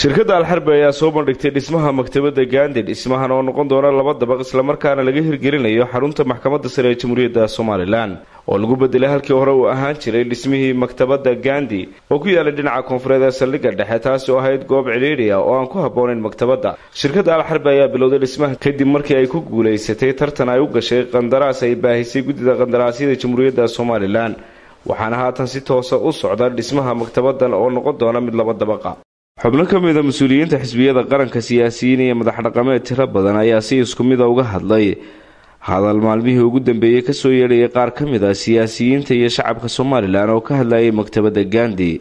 shirkadda Al-Harbi ayaa soo bandhigtay dhismaha maktabadda Gandhi dhismahan oo noqon doona laba dabaq isla markaana laga hirgelinayo xarunta maxkamadda sare ee Jamhuuriyadda Soomaaliland oo lagu bedelay halkii hore uu ahaan jiray dhismihii maktabadda Gandhi oo ku yaala dhinaca koonfureed ee saldhigga dhexe taasi oo ahayd goob ciriiri ah oo aan ku habboonayn maktabadda. Shirkadda Al-Harbi ayaa bilowday dhismaha kadib markii ay ku guuleysatay tartan ay u gashay qandaraas ay baahisay guddida qandaraasyada Jamhuuriyadda Soomaaliland waxaana haatan si toos ah u socda dhismaha maktabaddan oo noqon doona mid laba dabaqa. xubno ka mid ah mas'uuliyiinta xisbiyada qaranka siyaasiyiin iyo madax dhaqameed tiro badan ayaa si isku mid ah uga hadlay hadal maalmihii ugu dambeeyay ka soo yeedhay qaar ka mid ah siyaasiyiinta iyo shacabka Soomaaliland oo ka hadlayay maktabadda Gandhi.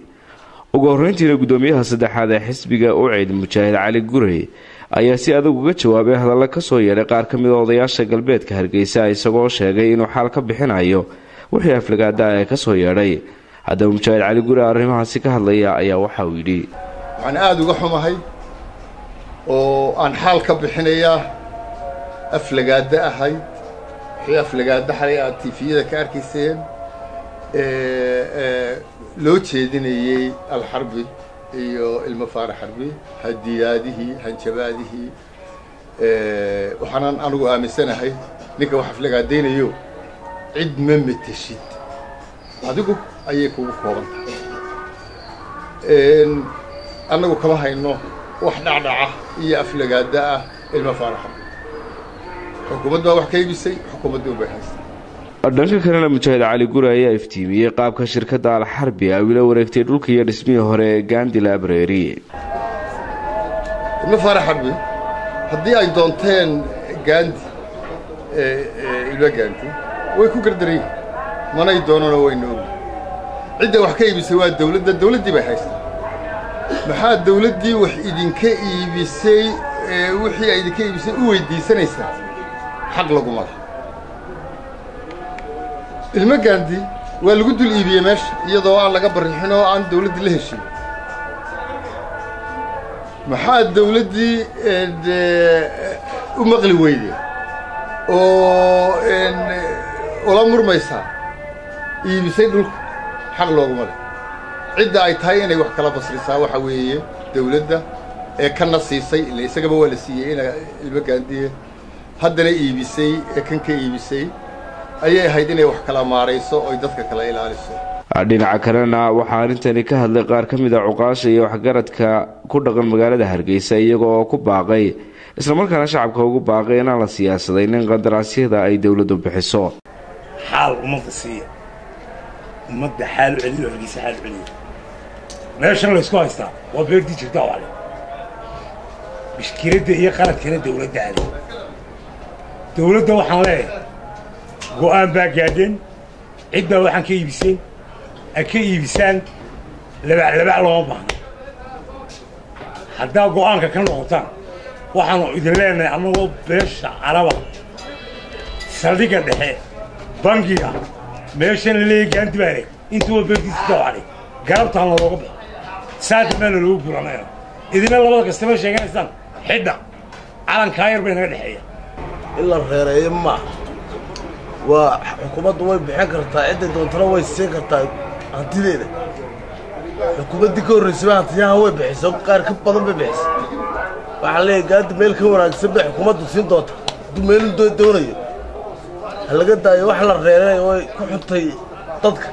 ugu horreyntiina gudoomiyaha saddexaad ee xisbiga UCID Mujaahid Cali Gurey ayaa si adag uga jawaabay hadallo ka soo yeedhay qaar ka mid ah odayaasha galbeedka Hargeysa isagoo sheegay inuu xal ka bixinayo wixii aflagaada ay ka soo yeedhay. haddaba Mujaahid Cali Gurey arrimahaasi ka hadlaya ayaa waxa uu yidhi waxaan aad uga xumahay oo aan xal ka bixinayaa aflagaada ahayd wixii aflagaada xalay aad tiifiyada ka arkayseen loo jeedinayay Al-Harbi iyo ilmo Faarax Harbi hadiyaadihii hanjabaadihii waxaan anigu aaminsanahay ninka wax aflagaadeynayo cid ma matashid adigu ayay kugu kooban tahay annagu kama hayno wax dhacdhaca iyo aflagaada ah ilmo Faarax xukuumadda wax ka iibisay xukuumadda u baahaysay. dhanka kalena Mujaahid Cali Gurey ayaa iftiimiyay qaabka shirkadda Al-Harbi ay la wareegtay dhulka iyo dhismihii hore ee Gandhi Library. ilmo Faarax Harbi haddii ay doonteen Gandhi ilmo Gandhi way ku gardareen manay doonana way nool cidda wax ka iibisay waa dawladdii bay haystaa maxaa dawladdii wax idinka iibisay wixii ay idinka iibisay u weydiisanaysaa xaq lagu mara ilmo Gandhi waa lagu dul iibiyey meesha iyadoo aan laga barixin oo aan dawladdii la heshin maxaa dawladdii u maqli weyday oo ula murmaysaa iibisay dhulka xaq loogu mara cidda ay tahay inay wax kala basrisaa waxa weeye dawladda ee kana siisay ilaa isagaba waa la siiyey in ilmo Gandhi haddana iibisay kan ka iibisay ayay ahayd inay wax kala maarayso oo dadka kala ilaaliso. dhinaca kalena waxaa arrintani ka hadlay qaar ka mid ah cuqaasha iyo waxgaradka ku dhaqan magaalada Hargeysa iyaga oo ku baaqay isla markaana shacabka ugu baaqay in la siyaasaday in qandaraasyada ay dawladdu bixiso xal umada siiya umada xal celiyo Hargeysa xal celiyo meeshan la isku haystaa waa beerti jirta wali mishkiladda iyo qaladkana dawladda waxaan leeyahay go'aan baa gaadeen cidda waxaan ka iibisay ka iibisaan laba loo baahna hadda go'aanka ka noqotaan waxaan idin leenahay anagoo beesha Caraba saldhigga dhexe bangiga meeshan la leeyahay Gandhi baa intuu beerti jirta wali garabtaan looga baxo saad meel loo guranaya idina labada kastaba sheegaysaan xidda calanka yar bay naga dhaxeeya illa reereeyay ma waa xukuumaddu way bixin kartaa cidda doontana way siin kartaa hantideeda xukuumadda ka horreysay hantiyaha way bixiso qaar ka badan bay bixiso waxa la Gandhi meel ka wanaagsan bay xukuumaddu siin doonta dumeel doonayo halaga daayo wax la reereeyay way ku xuntay dadka